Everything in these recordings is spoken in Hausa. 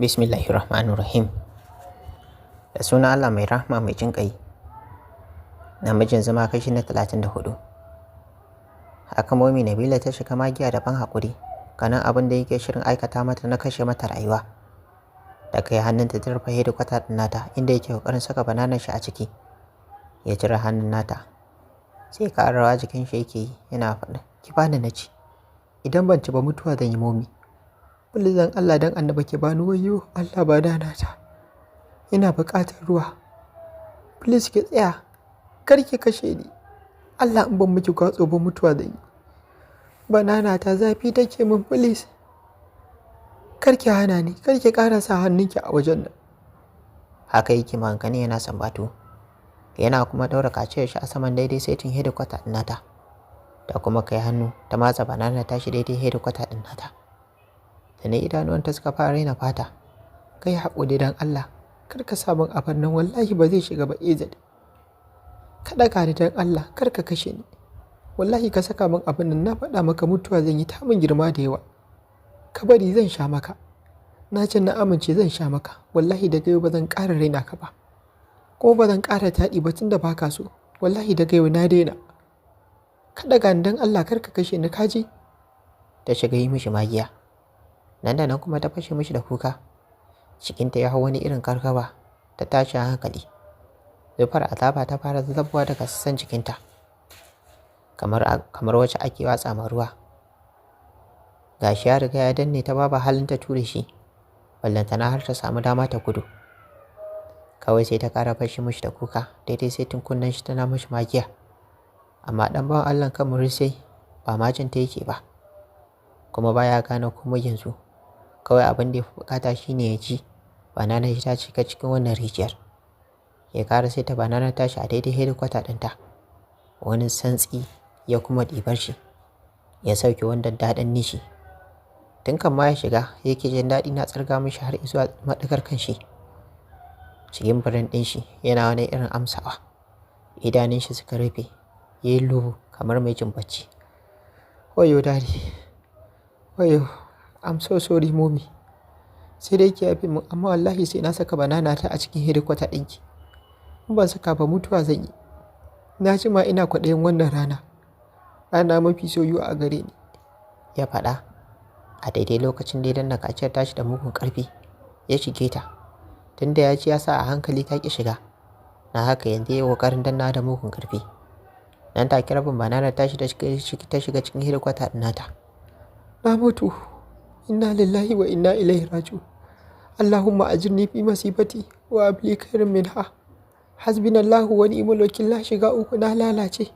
Bismillahirrahmanirrahim. Da suna Allah mai rahma mai jin ƙai. Namijin zama kashi na 34. Haka momi Nabila ta shiga magiya da ban haƙuri ganin abin da yake shirin aikata mata na kashe mata rayuwa. Da kai hannunta ta rufe hedikwata ɗin nata inda yake ƙoƙarin saka bananar shi a ciki. Ya cire hannun nata. Sai ƙararrawa jikin shi yake yi yana faɗin, ki bani na ci. Idan ban ci ba mutuwa zan yi momi. Bulizan Allah dan annaba ki bani wayo Allah ba da nata. Ina buƙatar ruwa. Please ki tsaya. Kar ki kashe ni. Allah in ban miki gwatso ba mutuwa zan yi. Banana ta zafi take min please. Kar ki hana ni, kar ki ƙara sa hannunki a wajen nan. Haka yake mahankani yana sambatu. Yana kuma ɗaura kaciyar shi a saman daidai saitin hedikwata ɗin nata. Da kuma kai hannu ta matsa banana ta shi daidai hedikwata ɗin nata. Da ne idanuwanta suka fara raina fata. Kai haƙuri don Allah, kar ka sa min abin nan wallahi ba zai shiga ba ezad. Ka ɗaga ni don Allah, kar ka kashe ni. Wallahi ka saka min abin nan na faɗa maka mutuwa zan yi ta min girma da yawa. Ka bari zan sha maka. Na ce na amince zan sha maka. Wallahi daga yau ba zan ƙara raina ka ba. Ko ba zan ƙara taɗi ba tunda ba ka so. Wallahi daga yau na daina. Ka ɗaga ni don Allah kar ka kashe ni kaji. Ta shiga yi mishi magiya. Nan da nan kuma ta fashe mishi da kuka. Cikinta ya hau wani irin karkaba ta tashi a hankali. Zufar azaba ta fara zazzabuwa daga sassan jikinta. Kamar wacce ake watsa ma ruwa. Gashi ya riga ya danne ta babu halin ta ture shi. Ballantana har ta samu dama ta gudu. Kawai sai ta ƙara fashe mishi da kuka daidai sai kunnen shi tana mishi magiya. Amma ɗan bawan Allah kan murisai ba majinta yake ba. Kuma baya gane komai yanzu. Kawai abin da ya fi bukata shine ya ji banana shi ta cika cikin wannan rijiyar. Ya ƙara sai ta banana tashi a daidai hedikwata ɗinta. Wani santsi ya kuma ɗibar shi. Ya sauke wanda daɗin nishi. Tun kan ma ya shiga yake jin daɗi na tsarga mishi har zuwa maɗigar kan shi. Cikin birin ɗin shi yana wani irin amsawa. Idanun shi suka rufe. Ya yi luhu kamar mai jin bacci. Wayo dadi. Wayo. I'm so sorry mommy. Sai dai ki yafe min amma wallahi sai na saka banana ta a cikin hedikwata ɗinki. In ban saka ba mutuwa zan yi. Na ji ma ina kwaɗayin wannan rana. Rana mafi soyuwa a gare ni. Ya faɗa. A daidai lokacin da ya danna kaciyar tashi da mugun ƙarfi. Ya shige ta. Tunda ya ci ya sa a hankali ta ƙi shiga. Na haka yanzu ya yi ƙoƙarin danna da mugun ƙarfi. Nan take rabin banana tashi ta shiga cikin hedikwata ɗin nata. Na mutu. Inna lillahi wa inna ilaihi raji'un. Allahumma ajirni fi masibati wa abli khairin minha. Hasbinallahu wa ni'mal wakil la shiga uku na lalace.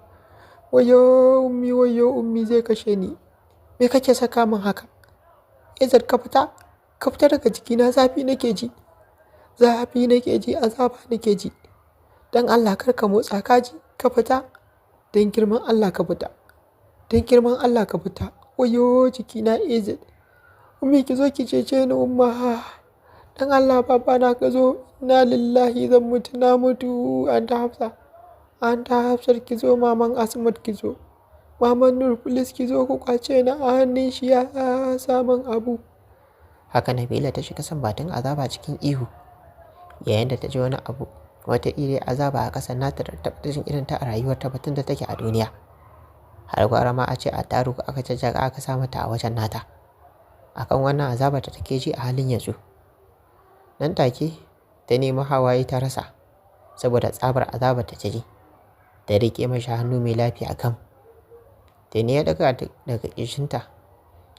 Wayo ummi zai kashe ni. Me kake saka min haka? Ezad ka fita daga jikina zafi nake ji. Azaba nake ji. Dan Allah kar ka motsa kaji ka fita. Dan girman Allah ka fita. Wayo jikina Ezad. Ummi ki zo ki cece ni umma. Dan Allah baba na ka zo. Inna lillahi zan mutu na mutu. Anta Hafsat ki zo maman Asmat ki zo. Maman Nur please ki zo ku kwace ni a hannun shi ya saman abu. Haka Nabila ta shiga sambatin azaba cikin ihu. Yayin da ta ji wani abu wata iri azaba a ƙasar nata da tabbatin irin ta a rayuwar ta batun da take a duniya. Har gwara ma a ce a tarugu aka jajjaga aka sa mata a wajen nata. Akan wannan azabar da take ji a halin yanzu. Nan take ta nemi hawaye ta rasa saboda tsabar azabar ta ji. Ta riƙe mashi hannu mai lafiya kam. Da ne ya daga ƙishinta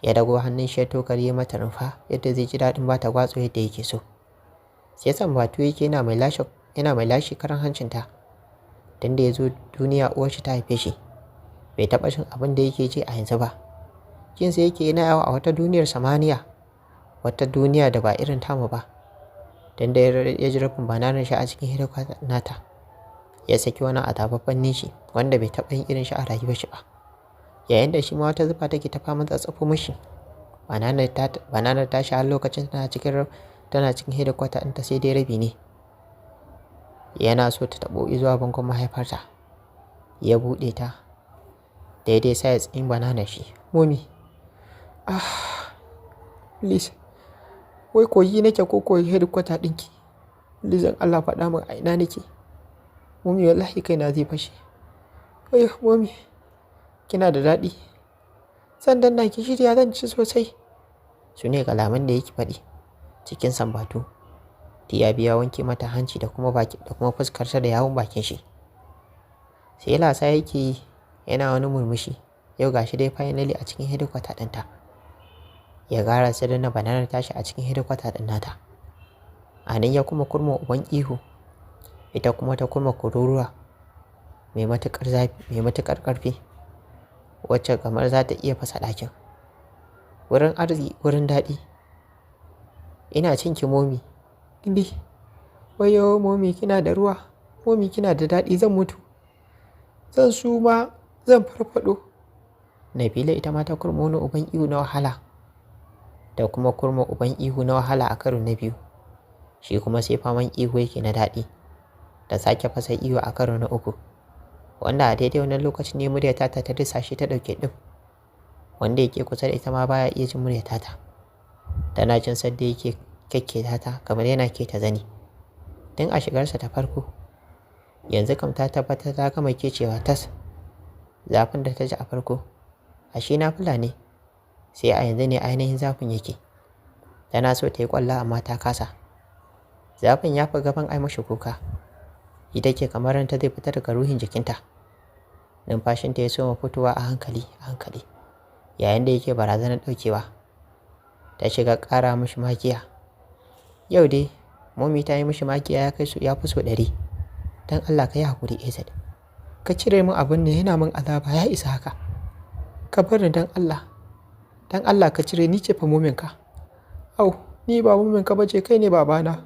ya dago hannun shi ya tokare mata rumfa yadda zai ji daɗin bata gwatso yadda yake so. Sai sambatu yake yana mai lashe karan hancinta. Tunda ya zo duniya uwar shi ta haife shi. Bai taɓa jin abin da yake ji a yanzu ba. Jinsa yake yana yawa a wata duniyar samaniya. Wata duniya da ba irin tamu ba. Tunda ya ji rufin bananar shi a cikin hedikwata nata. Ya saki wani azababban nishi wanda bai taɓa yin irin shi a rayuwar shi ba. Yayin da shi ma wata zufa take ta fama tsatsafo mishi. Bananar ta shi har lokacin tana cikin hedikwata ɗinta sai dai rabi ne. Yana so ta taɓo zuwa bangon mahaifarta. Ya buɗe ta. Daidai sai ya tsayin bananar shi. Mommy. Please. wai koyi nake ko koyi hedikwata ɗinki? Lizan Allah faɗa min a ina nake. Momi wallahi kaina zai fashe. Wai momi kina da daɗi. Zan danna ki shirya zan ci sosai. Su ne kalaman da yake faɗi cikin sambatu. Tiya biya wanke mata hanci da kuma fuskarta da yawun bakin shi. Sai lasa yake yi yana wani murmushi. Yau gashi dai finally a cikin hedikwata ɗinta. Ya gara su danna bananar tashi a cikin hedikwata ɗin nata. A nan ya kuma kurma uban ihu. Ita kuma ta kurma kururuwa mai matuƙar ƙarfi wacce kamar za ta iya fasa ɗakin. Wurin arziki wurin daɗi. Ina cin ki momi. Indi. Wayo momi kina da ruwa. Momi kina da daɗi zan mutu. Zan suma zan farfado. Nabila ita ma ta kurma wani uban ihu na wahala. Da kuma kurma uban ihu na wahala a karo na biyu. Shi kuma sai faman ihu yake na daɗi. Da sake fasa ihu a karo na uku. Wanda a daidai wannan lokacin ne muryata ta disa shi ta ɗauke ɗin. Wanda yake kusa da ita ma baya iya jin muryata ta. Tana jin sadda yake kyakketa ta kamar yana keta zani. Tun a shigarsa ta farko. Yanzu kam ta tabbatar ta gama kecewa tas. Zafin da ta ji a farko. Ashe na fula ne. Sai a yanzu ne ainihin zafin yake. Tana so ta yi ƙwalla amma ta kasa. Zafin ya fi gaban ai mashi kuka. Ita ke kamar ranta zai fita daga ruhin jikinta. Numfashinta ya soma fitowa a hankali a hankali. Yayin da yake barazanar ɗaukewa. Ta shiga ƙara mishi magiya. Yau dai momi ta yi mishi magiya ya fi so 100. Don Allah ka yi haƙuri Ezad. Ka cire min abin da yana min azaba ya isa haka. Ka bar ni don Allah. Don Allah ka cire ni ce fa mominka. Au ni ba mominka ba ce kai ne babana.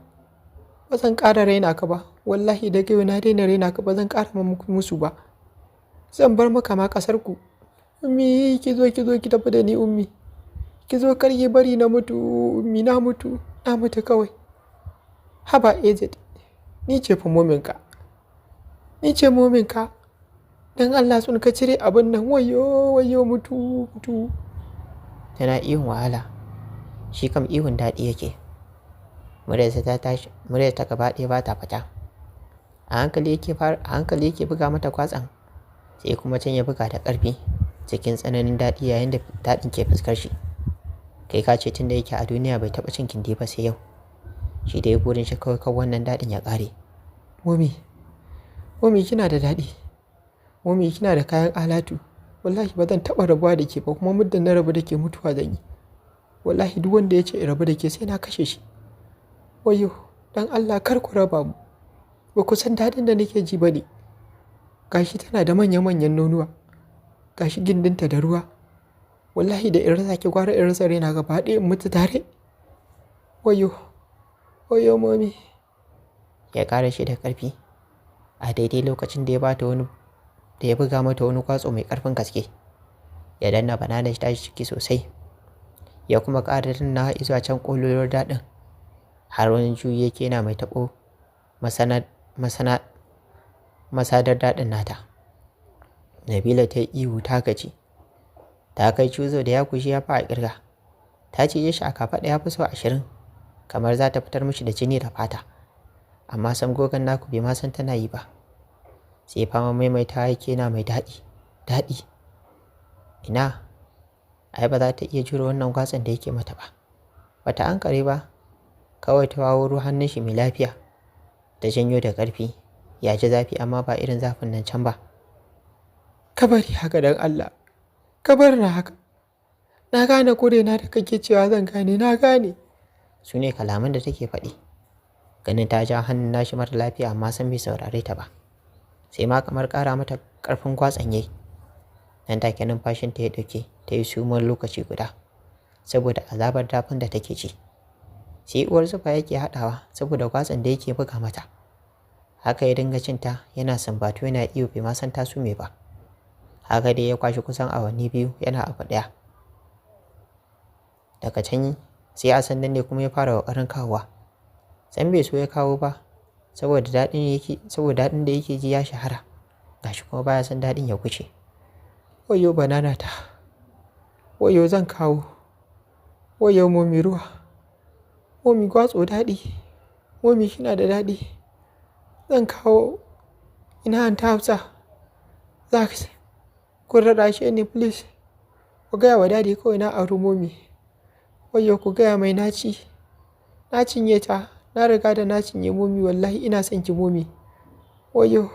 Ba zan ƙara raina ka ba. Wallahi da yau na daina raina ka ba zan ƙara musu ba. Zan bar maka ma ƙasarku. Ummi ki zo ki tafi da ni ummi. Ki zo kar ki bari na mutu ummi na mutu kawai. Haba Ezad ni ce fa mominka. Ni ce mominka. Dan Allah sun ka cire abin nan wayo mutu. Tana ihun wahala. Shi kam ihun daɗi yake. Muryarsa ta tashi, muryarta gaba ɗaya ba ta fita. A hankali yake buga mata kwatsan. Sai kuma can ya buga da ƙarfi cikin tsananin daɗi yayin da daɗin ke fuskar shi. Kai ka ce tunda yake a duniya bai taɓa cin kindi ba sai yau. Shi da ya burin shi kawai wannan daɗin ya ƙare. Momi kina da daɗi. Momi kina da kayan alatu. Wallahi ba zan taɓa rabuwa da ke ba kuma muddin na rabu da ke mutuwa zan yi. Wallahi duk wanda ya ce in rabu da ke sai na kashe shi. Wayo dan Allah kar ku raba mu. Ba ku san daɗin da nake ji ba ne. Gashi tana da manya-manyan nonuwa. Gashi gindinta da ruwa. Wallahi da in rasa ki gwara in rasa raina gaba ɗaya in mutu tare. Wayo momi. Ya ƙara shi da ƙarfi. A daidai lokacin da ya buga mata wani kwatso mai ƙarfin gaske. Ya danna bananar shi tashi ciki sosai. Ya kuma ƙara danna zuwa can ƙololuwar daɗin. Har wani juyi yake yana mai taɓo masadar daɗin nata. Nabila ta yi ihu ta gaji. Ta kai cuzo da ya kushi ya fa a ƙirga. Ta cije shi a kafaɗa ya fi sau 20 kamar za ta fitar mishi da jini da fata. Amma sam gogon naku bai ma san tana yi ba. Sai fama maimaita yake yana mai daɗi. Ina ai ba za ta iya jure wannan gwatsan da yake mata ba. Bata ankare ba. Kawai ta wawuro hannun shi mai lafiya. Ta janyo da ƙarfi. Ya ji zafi amma ba irin zafin nan can ba. Ka bari haka dan Allah. Ka bar na haka. Na gane kurena da kake cewa zan gane na gane. Su ne kalaman da take faɗi. Ganin ta ja hannun nashi mara lafiya amma san bai saurare ta ba. Sai ma kamar ƙara mata ƙarfin gwatsan yayi. Nan take numfashinta ya ɗauke ta yi sumar lokaci guda. Saboda azabar dafin da take ci. Sai uwar zufa yake haɗawa saboda gwatsan da yake buga mata. Haka ya dinga cinta yana sambatu yana iyo bai ma san ta sume ba. Haka dai ya kwashi kusan awanni 2 yana abu ɗaya. Daga can sai a sannan ne kuma ya fara ƙoƙarin kawowa. San bai so ya kawo ba saboda daɗin da yake ji ya shahara. Gashi kuma baya son daɗin ya wuce. Wayo banana ta. Wayo zan kawo. Wayo momi ruwa. Momi gwatso daɗi. Momi kina da daɗi. Zan kawo ina Anta Hafsa. Za ku rarrashe ni please. Ku gaya wa dadi kawai na auri Momi. Wayyo ku gaya mai naci. Na cinye ta. Na riga da na cinye Momi wallahi ina son ki Momi. Wayyo.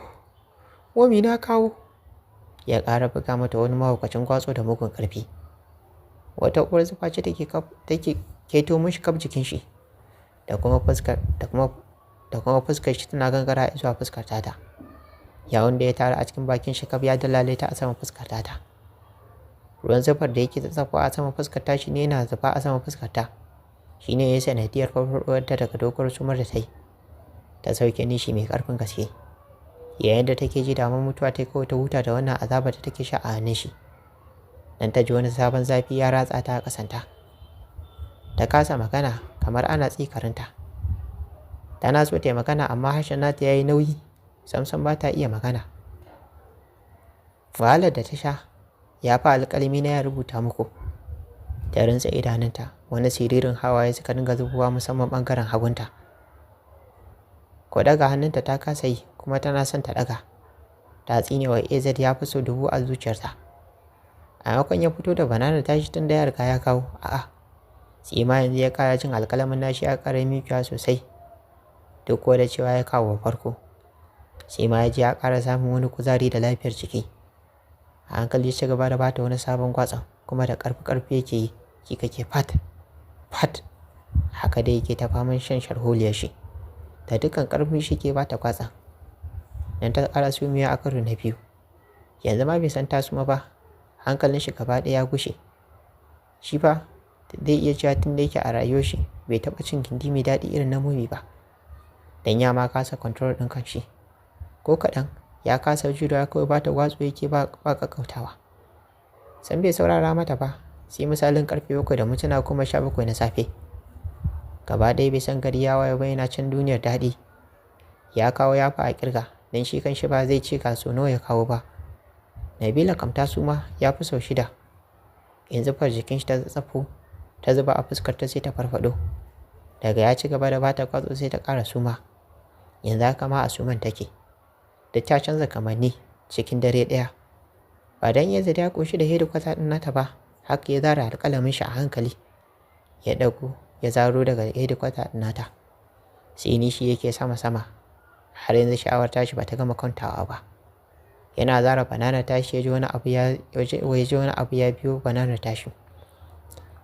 Momi na kawo. Ya ƙara buga mata wani mahaukacin gwatso da mugun ƙarfi. Wata uwar zufa ce take keto mishi kaf jikin shi da kuma fuskar shi tana gangara zuwa fuskar tata. Yawun da ya tara a cikin bakin shi kaf ya dalale ta a saman fuskar tata. Ruwan zufar da yake tsatsafa a saman fuskar ta shi ne yana zuba a saman fuskar ta. Shi ne ya sanadiyar farfaɗowar ta daga doguwar sumar da ta yi. Ta sauke nishi mai ƙarfin gaske. Yayin da take ji damar mutuwa ta kawai ta huta da wannan azabar da take sha a hannun shi. Dan ta ji wani sabon zafi ya ratsa ta a ƙasanta. Ta kasa magana kamar ana tsikarinta. Tana so ta yi magana amma harshen nata ya yi nauyi, samsam ba ta iya magana. Wahalar da ta sha ya fi alƙalami na ya rubuta muku. Ta rintsa idanunta, wani siririn hawaye suka dinga zubowa musamman ɓangaren hagunta. Ko daga hannunta ta kasa yi kuma tana son ta ɗaga. Ta tsine wa AZ ya fi so 1000 a zuciyarta. A maimakon ya fito da banana tashi tun da ya riga ya kawo, a'a. Sai ma yanzu ya ƙara jin alƙalamin nashi ya ƙara miƙewa sosai. Duk kuwa da cewa ya kawo farko. Sai ma ya ji ya ƙara samun wani kuzari da lafiyar ciki. A hankali ya ci gaba da bata wani sabon gwatsan kuma da ƙarfi yake yi, ki kake fat. Haka dai yake ta faman shan sharholiyar shi. Da dukkan ƙarfin shi ke bata gwatsan. Dan ta ƙara sumiya a karo na biyu. Yanzu ma bai san ta suma ba. Hankalin shi gaba ɗaya ya gushe. Shi fa zai iya cewa tun da yake a rayuwar shi bai taɓa cin gindi mai daɗi irin na Momi ba. Dan ya ma kasa control ɗin kanshi. Ko kaɗan ya kasa jurewa kawai bata gwatsu yake ba ƙaƙƙautawa. San bai saurara mata ba sai misalin ƙarfe 7:17 na safe. Gaba ɗaya bai san gari ya waye ba yana can duniyar daɗi. Ya kawo ya fa a ƙirga dan shi kanshi ba zai ce ga so nawa ya kawo ba. Nabila kam ta suma ya fi sau 6. In zufar jikin shi ta tsafo ta zuba a fuskar ta sai ta farfado. Daga ya ci gaba da bata kwatso sai ta ƙara suma. Yanzu haka ma a suman take. Da ta canza kamanni cikin dare ɗaya. Ba dan ya zada ya ƙoshi da hedikwata ɗin nata ba, haka ya zara alƙalamin shi a hankali. Ya ɗago ya zaro daga hedikwata ɗin nata. Sai ni shi yake sama. Har yanzu sha'awar tashi ba ta gama kwantawa ba. Yana zara banana tashi ya ji wani abu ya biyo banana tashi.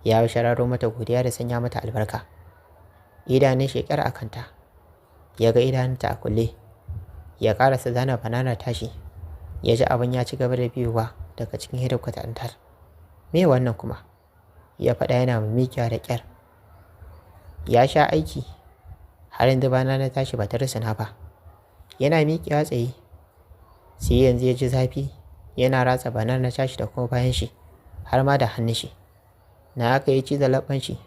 Ya shararo mata godiya da sanya mata albarka. Idanun shekar a kanta. Ya ga idanunta a kulle. Ya ƙarasa zana banana tashi. Ya ji abin ya ci gaba da biyowa daga cikin hedikwata ɗin tar. Me wannan kuma? Ya faɗa yana mimikiya da ƙyar. Ya sha aiki. Har yanzu banana tashi ba ta risina ba. Yana miƙewa tsaye. Sai yanzu ya ji zafi yana ratsa banana tashi da kuma bayan shi har ma da hannun shi. Na haka ya ciza labban shi.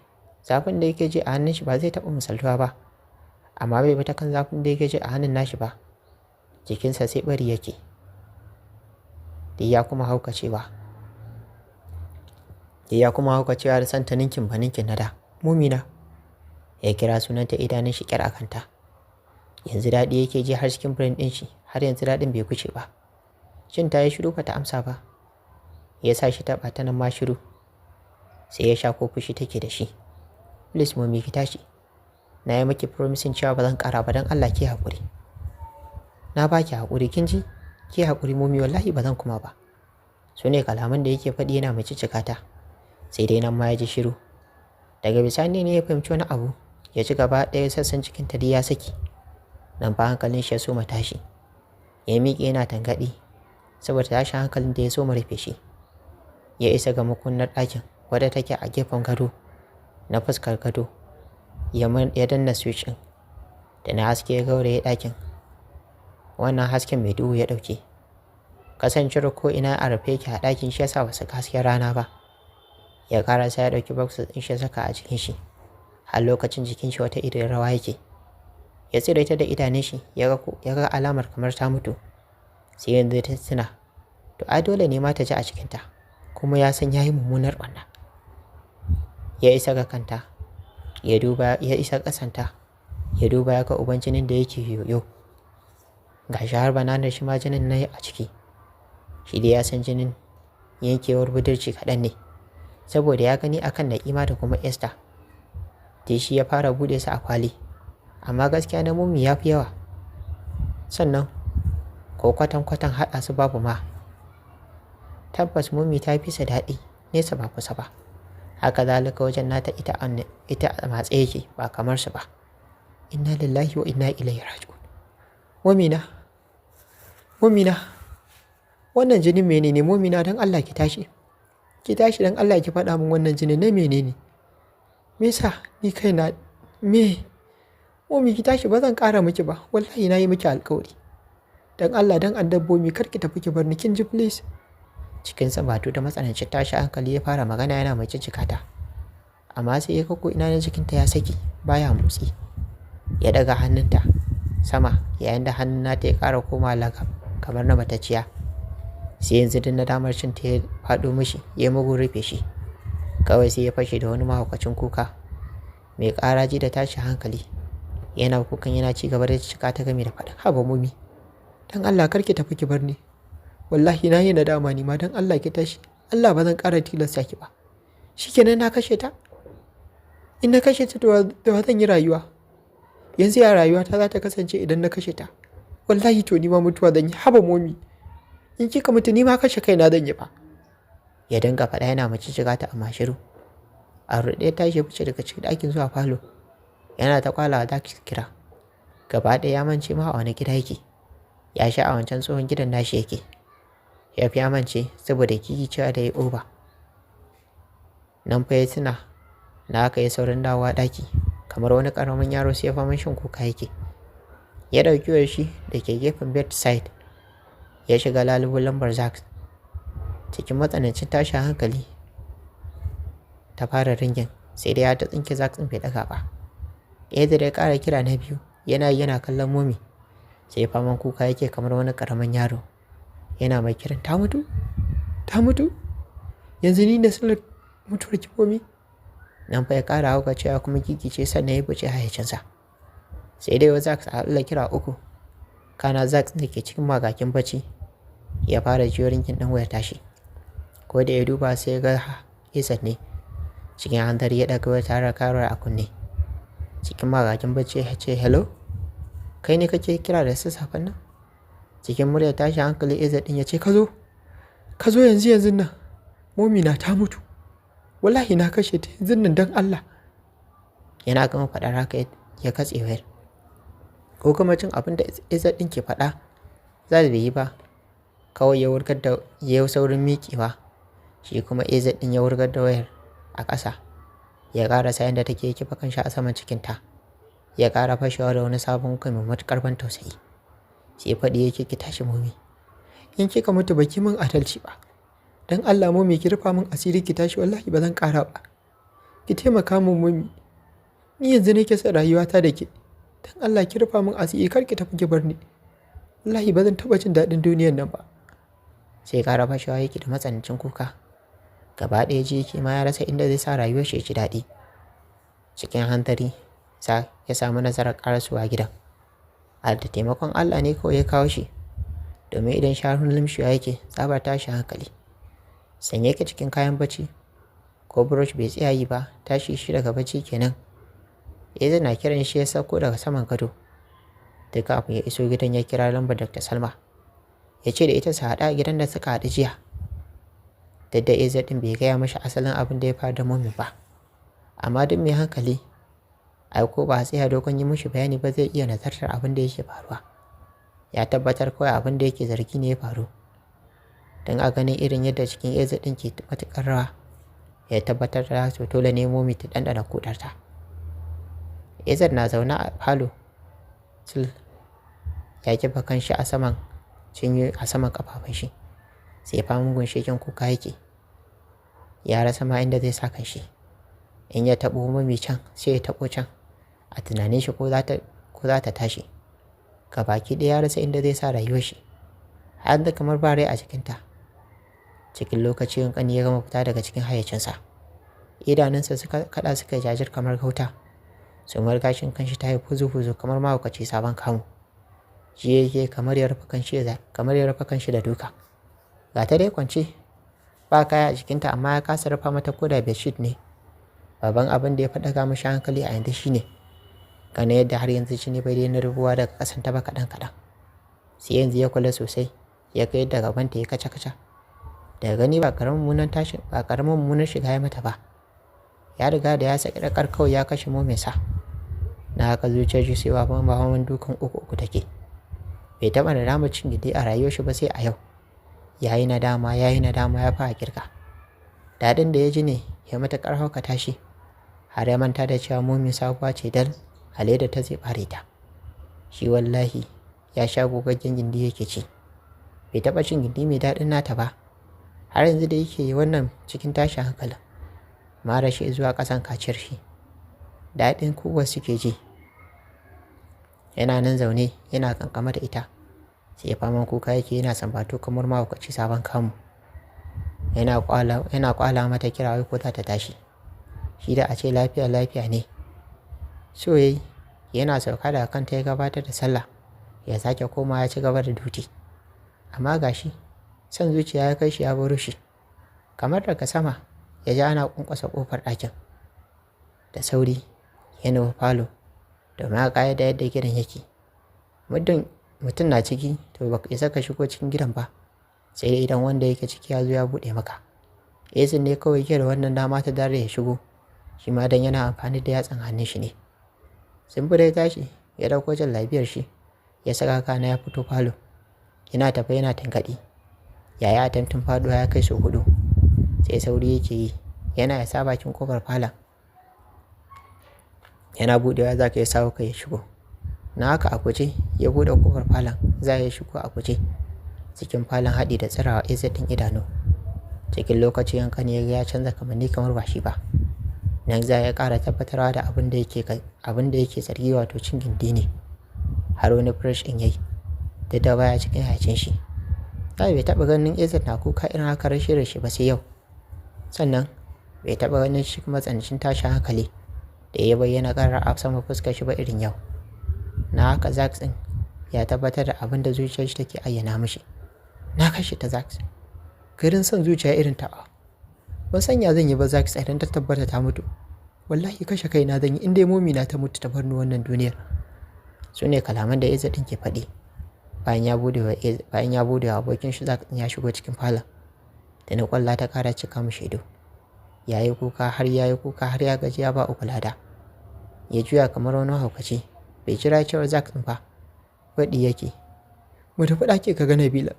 Zafin da yake ji a hannun shi ba zai taɓa misaltuwa ba. Amma bai bi ta kan zafin da yake ji a hannun nashi ba. Jikinsa sai bari yake. Da ya kuma haukacewa da santa ninkin ba ninkin na da. Mumina. Ya kira sunanta idanun shi ƙyar a kanta. Yanzu daɗi yake ji har cikin brain ɗin shi, har yanzu daɗin bai kuce ba. Shin ta yi shiru ba ta amsa ba. Ya sa shi taɓa ta nan ma shiru. Sai ya sha ko fushi take da shi. Please Momi ki tashi. Na yi miki promising cewa ba zan ƙara ba don Allah ki haƙuri. Na ba ki haƙuri kin ji? Ki haƙuri Momi wallahi ba zan kuma ba. Su ne kalaman da yake faɗi yana mai cicika ta. Sai dai nan ma ya ji shiru. Daga bisani ne ya fahimci wani abu. Ya ci gaba ɗaya sassan cikin ta ya saki. Nan fa hankalin shi ya soma tashi. Ya miƙe yana tangaɗi saboda tashin hankalin da ya soma rufe shi. Ya isa ga makunnar ɗakin wadda take a gefen gado na fuskar gado. Ya danna switch ɗin da na haske ya gauraye ɗakin. Wannan hasken mai duhu ya ɗauke. Kasancewar ko ina a rufe yake a ɗakin shi yasa ba su hasken rana ba. Ya karasa ya ɗauki boxes ɗin shi ya saka a jikin shi. Har lokacin jikin shi wata irin rawa yake. Ya tsire ta da idanun shi ya ga alamar kamar ta mutu. Sai yanzu ta tuna. To ai dole ne ma ta ji a cikinta. Kuma ya san yayi mummunar ɓanna. Ya isa ga kanta. ya duba ya isa ƙasanta, ya duba ya ga uban jinin da yake yoyo. Ga shi har bananar shi ma jinin na a ciki. Shi dai ya san jinin yankewar budurci kaɗan ne, saboda ya gani akan Na'ima da kuma Esther. Dai shi ya fara buɗe su a kwali, amma gaskiya na Mummy ya fi yawa. Sannan ko kwatan haɗa su babu ma. Tabbas Mummy ta fi sa daɗi nesa ba kusa ba. Haka zalika wajen nata ita a matse yake ba kamar su ba. Inna lillahi wa inna ilaihi raji'un. Mumina, wannan jinin menene? Mumina, don Allah ki tashi. Ki tashi don Allah ki faɗa min wannan jinin na menene? Me yasa ni kaina me? Mummy ki tashi, ba zan ƙara miki ba. Wallahi na yi miki alƙawari. Don Allah don addabbomi kar ki tafi ki bar ni, kin ji please. Cikin sabatu da matsanancin tashi hankali ya fara magana yana mai jijjikata. Amma sai ya kako ina na jikinta ya saki baya motsi. Ya daga hannunta sama yayin da hannun nata ya ƙara koma lagab kamar na matacciya. Sai yanzu din na damar cin ta ya faɗo mishi ya mugun rufe shi. Kawai sai ya fashe da wani mahaukacin kuka mai ƙaraji da tashi hankali. Yana kukan yana ci gaba da cika ta game da faɗin, haba Mummy, don Allah kar ki tafi ki bar ni. Wallahi na yi nadama ni ma, don Allah ki tashi. Allah ba zan ƙara tilasta ki ba. Shikenan na kashe ta. In na kashe ta da zan yi rayuwa. Yanzu ya rayuwa ta za ta kasance idan na kashe ta. Wallahi to ni ma mutuwa zan yi, haba Mummy. In kika mutu ni ma kashe kaina zan yi ba. Ya dinga faɗa yana mace shiga ta amma shiru. A ruɗe ta shi fice daga cikin ɗakin zuwa falo. Yana ta kwalawa da kira. Gaba ɗaya ya mance ma a wani gida yake. Ya sha a wancan tsohon gidan nashi yake. Ya fi amince saboda kiki cewa da ya oba. Nan fa ya tuna na aka yi saurin dawowa ɗaki kamar wani ƙaramin yaro sai ya faman shin kuka yake. Ya ɗauki wayar shi da ke gefen bedside ya shiga lalubo lambar Zack. Cikin matsanancin tashin hankali ta fara ringin sai dai ya ta tsinke Zack ɗin bai ɗaga ba. Yadda da ya ƙara kira na biyu yana kallon Mummy sai faman kuka yake kamar wani ƙaramin yaro. Yana mai kiran, ta mutu? Ta mutu? Yanzu ni da sallar mutuwar ki Mummy? Nan fa ya ƙara hauka cewa kuma gigice sannan ya fice hayyacinsa. Sai dai wa Zack a Allah kira uku. Kana Zack da ke cikin magakin bacci ya fara jiyo ringin ɗin wayar tashi. Ko da ya duba sai ya ga Izzat ne. Cikin hanzari ya ɗaga wayar tare da karar a kunne. Cikin magakin bacci ya ce, hello? Kai ne kake kira da sassafen nan? Cikin murya tashi hankali Izzat ɗin ya ce, ka zo yanzu nan. Mummy na ta mutu. Wallahi na kashe ta yanzu nan don Allah. Yana gama faɗar haka ya katse wayar. Ko kuma cin abin da Izzat ɗin ke faɗa za bai yi ba. Kawai ya wurgar da ya yi saurin miƙewa. Shi kuma Izzat ɗin ya wurgar da wayar a ƙasa. Ya ƙara sayan da take kifa kanshi a saman cikinta. Ya ƙara fashewa da wani sabon kai mai matuƙar ban tausayi. Sai faɗi yake, ki tashi Mummy. In kika mutu baki min adalci ba. Don Allah Mummy ki rufa min asiri ki tashi, wallahi ba zan ƙara ba. Ki taimaka min Mummy. Ni yanzu nake son rayuwata da ke. Don Allah ki rufa min asiri kar ki tafi ki bar ni. Wallahi ba zan taɓa jin daɗin duniyar nan ba. Sai ƙara fashewa yake da matsanancin kuka. Gaba ɗaya ji yake ma ya rasa inda zai sa rayuwar shi ya ji daɗi. Cikin hantari ya samu nasarar ƙarasuwa gidan. Da taimakon Allah ne kawai ya kawo shi. Domin idan sharun limshiwa yake tsabar tashi hankali. Sanye yake cikin kayan bacci. Ko brush bai tsaya yi ba, tashi shi daga bacci kenan. Izzat na kiran shi ya sauko daga saman gado. Duk kafin ya iso gidan ya kira lambar Dr. Salma. Ya ce da ita su haɗa a gidan da suka haɗu jiya. Duk da Izzat ɗin bai gaya mashi asalin abin da ya faru da Mummy ba. Amma duk mai hankali, ai ko ba a tsaya dogon yi mishi bayani ba zai iya nazartar abin da yake faruwa. Ya tabbatar kawai abin da yake zargi ne ya faru. Don a ganin irin yadda cikin Izzat ɗin ke matuƙar rawa, ya tabbatar da su dole ne Mummy ta ɗanɗana kudarta. Izzat na zaune a falo. Ya kifa kanshi a saman kafafun shi. Sai famun gunshikin kuka yake. Ya rasa ma inda zai sa kanshi. In ya taɓo Mummy can sai ya taɓo can. A tunanin shi ko za ta tashi. Gabaki ɗaya ya rasa inda zai sa rayuwar shi. Har da kamar ba rai a cikinta. Cikin lokaci ƙanƙani ya gama fita daga cikin hayyacinsa. Idanunsa suka kaɗa suka jajir kamar gauta. sumar gashin kanshi ta yi fuzu-fuzu kamar mahaukaci sabon kamu. Ji yake kamar ya rufe kanshi da duka. Ga ta dai kwance ba kaya a jikinta amma ya kasa rufa mata koda bedsheet ne. Babban abin da ya faɗa mishi hankali a yanzu shine gane yadda har yanzu jini bai daina rubuwa daga ƙasanta ba kaɗan. Sai yanzu ya kula sosai ya ga yadda gabanta ya kaca-kaca. Daga gani ba ƙaramin mummunan shiga ya mata ba. Ya riga da ya saki ɗakar kawai ya kashe mominsa. Na haka zuciyar shi sai ba dukan uku take. Bai taɓa nadamar cin gidi a rayuwar shi ba sai a yau. Ya yi nadama ya fara kirga. Daɗin da ya ji ne ya matuƙar haukata shi. Har ya manta da cewa momin sabuwa ce dal hale da ta zai ɓare ta. Shi wallahi ya sha gogaggen gindi yake ci. Bai taɓa cin gindi mai daɗin nata ba. Har yanzu da yake wannan cikin tashin hankalin. Mara shi zuwa ƙasan kaciyar shi. Daɗin kuwa suke ji. Yana nan zaune yana kankama da ita. Sai faman kuka yake yana sambato kamar mahaukaci sabon kamu. Yana kwala mata kira wai ko za ta tashi. Shi da a ce lafiya ne. So yayi yana sauka daga kanta ya gabatar da sallah. Ya sake koma ya ci gaba da duti. Amma gashi son zuciya ya kai shi ya baro shi. Kamar daga sama ya ji ana kunkwasa kofar ɗakin. Da sauri ya nufi falo domin a ƙaya da yadda gidan yake. Muddin mutum na ciki to baka isa ka shigo cikin gidan ba. Sai dai idan wanda yake ciki ya zo ya buɗe maka. Ezin ne kawai yake da wannan dama ta dare ya shigo. Shi ma dan yana amfani da yatsan hannun shi ne. Simfure ya tashi ya dauko lafiyar shi. Ya saka kana ya fito falo. Yana tafe yana tangaɗi. Yaya attempting faɗuwa ya kai sau 4. Sai sauri yake yi. Yana isa bakin kofar falon. Yana buɗewa za ka yi sawo kai ya shigo. Na haka a guje ya buɗe kofar falon za ya shigo a guje. Cikin falon haɗi da tsirawa ɗin idanu. Cikin lokaci yankani ya ga ya canza kamanni kamar ba shi ba. Nan za ya ƙara tabbatarwa da abin da yake zargi wato cin gindi ne. Har wani fresh in yayi. Da da baya cikin hayacin shi. Bai taɓa ganin Izzat na kuka irin haka rashin shi ba sai yau. Sannan bai taɓa ganin shi matsanancin tashin hankali da ya bayyana ƙarar a sama fuskar shi ba irin yau. Na haka Zax ɗin ya tabbatar da abin da zuciyar shi take ayyana mishi. Na kashe ta Zax. Garin son zuciya irin tawa. Ban sanya zan yi ba Zax idan ta tabbata ta mutu. Wallahi kashe kaina zan yi in dai momina ta mutu ta bar ni wannan duniyar. Su ne kalaman da Izzat ɗin ke faɗi. Bayan ya bude wa abokin shi Zax ɗin ya shigo cikin falon. Da na kwalla ta ƙara cika mishi ido. Yayi kuka har ya gaji ya ba uku lada. Ya juya kamar wani haukaci. Bai jira cewar Zax ɗin ba. Faɗi yake. Mu tafi ɗaki ka ga Nabila.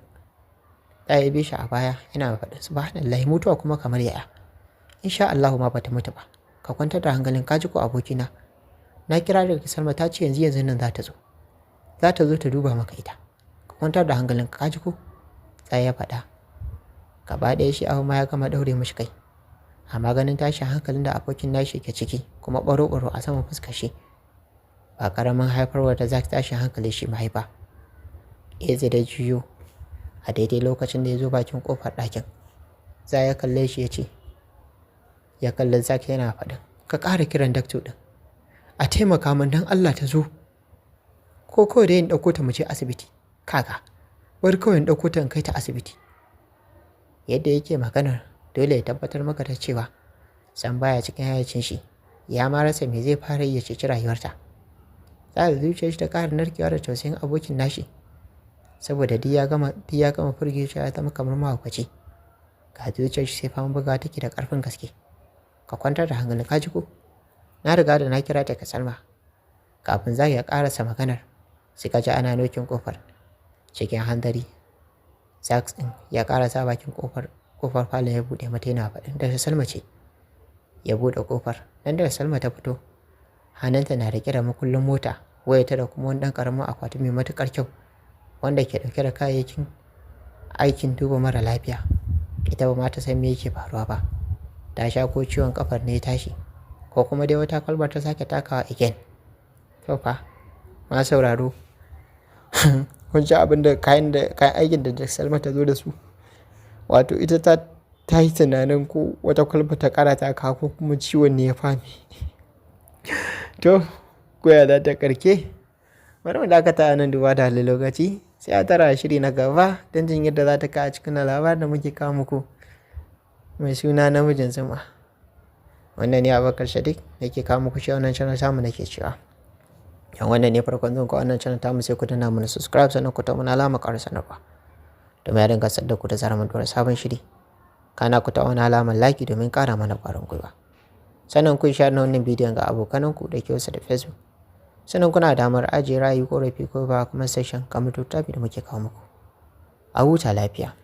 Ɗaya bi shi a baya yana faɗin subhanallahi mutuwa kuma kamar yaya. Insha Allahu ma bata mutu ba. Ka kwantar da hankalin ka ji ko abokina. Na kira daga Salma ta ce yanzu nan za ta zo. Za ta zo ta duba maka ita. Ka kwantar da hankalin ka ji ko. Sai ya faɗa. Gaba ɗaya shi abu ma ya gama ɗaure mishi kai. Amma ganin tashin hankalin da abokin nashi ke ciki kuma ɓaro-ɓaro a saman fuskar shi. Ba ƙaramin haifarwa da Zax tashin hankali shi mahaifa. Eze da juyo a daidai lokacin da ya zo bakin ƙofar ɗakin. Za ya kalle shi ya ce, ya kalli Zax yana faɗin, ka ƙara kiran dakto ɗin. A taimaka min don Allah ta zo. Ko kawai da yin ɗauko ta mu je asibiti. Kaga, bari kawai in ɗauko ta in kai ta asibiti. Yadda yake maganar dole ya tabbatar maka da cewa san baya cikin hayacin shi. Ya ma rasa me zai fara yi ya ceci rayuwarta. Za da zuciyar shi ta ƙara narkewa da tausayin abokin nashi. Saboda duk ya gama firgicewa ya zama kamar mahaukaci. Ga zuciyar shi sai fama buga take da ƙarfin gaske. Ka kwantar da hankali ka ji ko? Na riga da na kira ta ka Salma. Kafin za ya ƙarasa maganar sai ka ji ana nokin ƙofar. Cikin hanzari Zax ɗin ya ƙarasa bakin ƙofar falon ya buɗe mata yana faɗin da Salma ce. Ya buɗe ƙofar nan da Salma ta fito. Hannunta na riƙe da makullin mota, wayarta da kuma wani ɗan ƙaramin akwati mai matuƙar kyau wanda ke ɗauke da kayayyakin aikin duba mara lafiya. Ita ba ma ta san me yake faruwa ba. Ta sha ko ciwon ƙafar ne ya tashi ko kuma dai wata kwalbar ta sake takawa again. To fa, ma sauraro. Kun ji abin da kayan aikin da Salma ta zo da su. Wato ita ta yi tunanin ko wata kwalba ta ƙara ta ko kuma ciwon ne ya fami. To, koya za ta karke? Bari mu dakata a nan duba da halin lokaci. Sai a tara shiri na gaba don jin yadda za ta ka a cikin labarin da muke kawo muku. Mai suna namijin zuma. Wannan ne Abubakar Sadiq da ke kawo muku shi wannan channel tamu nake cewa. Yan wannan ne farkon zuwan ku wannan channel tamu sai ku danna mana subscribe sannan ku ta mana alama ƙara sanarwa. Domin ya dinga sadda ku da zarar mun dora sabon shiri. Kana ku ta wani alamar like domin ƙara mana ƙwarin gwiwa. Sannan kun share na wannan bidiyon ga abokananku da ke wasu da Facebook. Sannan kuna damar ajiye ra'ayi ko rafi ko ba kuma session kamar tuttafi da muke kawo muku. A huta lafiya.